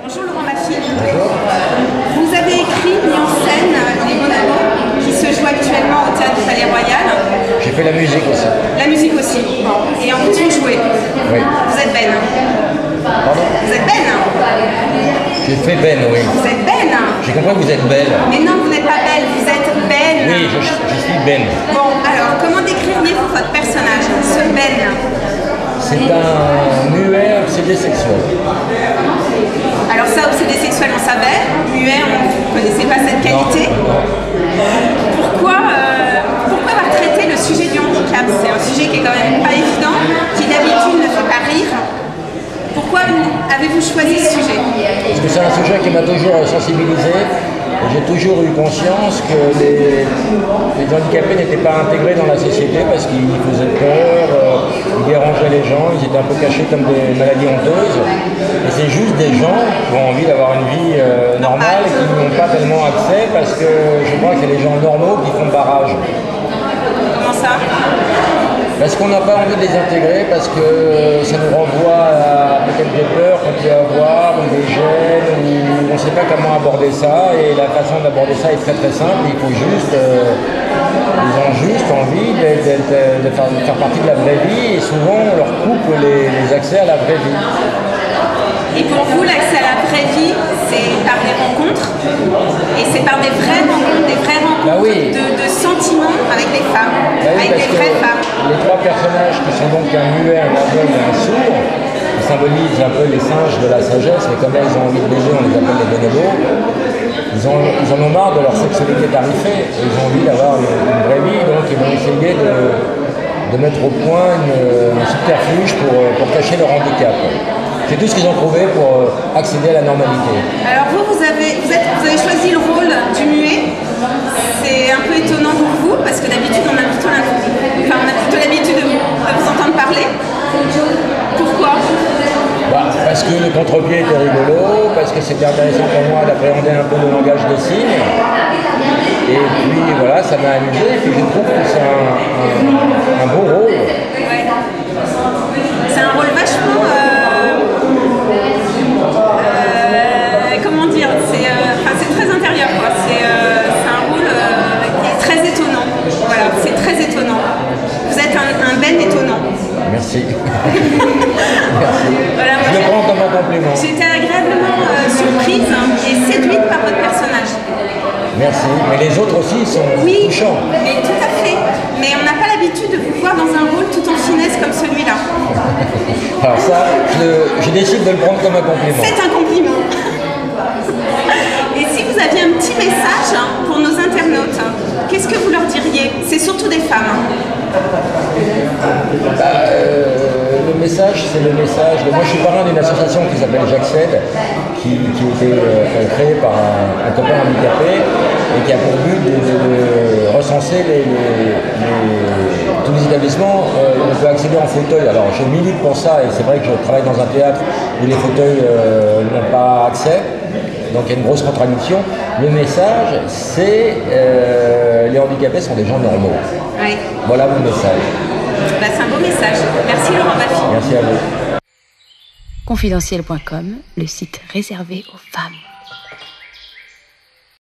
Bonjour Laurent Baffy. Vous avez écrit, mis en scène Les Bonobos qui se jouent actuellement au Théâtre du Palais Royal. J'ai fait la musique aussi. La musique aussi. Bon. Et en plus vous jouez. Oui. Vous êtes Ben. Pardon? Vous êtes Ben. J'ai fait Ben, oui. Vous êtes Ben. J'ai compris que vous êtes belle. Mais non, vous n'êtes pas belle, vous êtes Ben. Oui, je suis Ben. Bon, alors, comment décririez-vous votre personnage, ce Ben? C'est un muet obsédé sexuel. Alors ça, obsédé sexuel, on savait. Muet, on ne connaissait pas cette qualité. Non. Pourquoi avoir traité le sujet du handicap? C'est un sujet qui est quand même pas évident, qui d'habitude ne fait pas rire. Pourquoi avez-vous choisi ce sujet? Parce que c'est un sujet qui m'a toujours sensibilisé. J'ai toujours eu conscience que les handicapés n'étaient pas intégrés dans la société parce qu'ils faisaient peur, ils dérangeaient les gens, ils étaient un peu cachés comme des maladies honteuses. Et c'est juste des gens qui ont envie d'avoir une vie normale et qui n'ont pas tellement accès parce que je crois que c'est les gens normaux qui font barrage. Comment ça? Parce qu'on n'a pas envie de les intégrer, parce que ça nous renvoie à peut-être des peurs qu'on peut avoir, ou des gènes, ou on ne sait pas comment aborder ça, et la façon d'aborder ça est très très simple, il faut juste, ils ont juste envie de faire partie de la vraie vie, et souvent on leur coupe les accès à la vraie vie. Et pour vous, l'accès à la vraie vie, c'est par des rencontres, et c'est par des vraies rencontres Bah oui. de sentiments avec des femmes, Bah oui, avec des vraies femmes. Les trois personnages qui sont donc un muet, un aveugle et un sourd, qui symbolisent un peu les singes de la sagesse, mais comme elles ont envie de baiser, on les appelle les bonobos. Ils en ont marre de leur sexualité tarifée, et ils ont envie d'avoir une vraie vie, donc ils vont essayer de mettre au point un subterfuge pour cacher leur handicap. C'est tout ce qu'ils ont trouvé pour accéder à la normalité. Alors vous avez choisi le rôle du muet. C'est un peu étonnant pour vous, parce que d'habitude on a plutôt l'habitude de vous entendre parler. Pourquoi? Parce que le contre-pied était rigolo, parce que c'était intéressant pour moi d'appréhender un peu le langage des signes. Et puis voilà, ça m'a amusé, et puis je trouve que c'est un beau rôle. Ouais. C'est un rôle vachement... comment dire? C'est très intérieur, quoi. C'est un rôle qui est très étonnant. Voilà, c'est très étonnant. Vous êtes un Ben étonnant. Merci. Merci. Voilà, je le prends comme un compliment. J'étais agréablement surprise et séduite par votre personnage. Merci. Mais les autres aussi sont touchants. Mais tout à fait. Mais on n'a pas l'habitude de vous voir dans un rôle tout en finesse comme celui-là. Alors ça, je décide de le prendre comme un compliment. C'est un compliment. Et si vous aviez un petit message pour nos internautes, qu'est-ce que vous leur diriez? C'est surtout des femmes. Le message, c'est le message. Moi, je suis parrain d'une association qui s'appelle J'accède, qui a été créée par un copain handicapé et qui a pour but de recenser tous les établissements où on peut accéder en fauteuil. Alors, je milite pour ça et c'est vrai que je travaille dans un théâtre où les fauteuils n'ont pas accès. Donc il y a une grosse contradiction. Le message, c'est les handicapés sont des gens normaux. Oui. Voilà mon message. C'est un beau message. Merci Laurent Baffy. Merci à vous. Confidentiel.com, le site réservé aux femmes.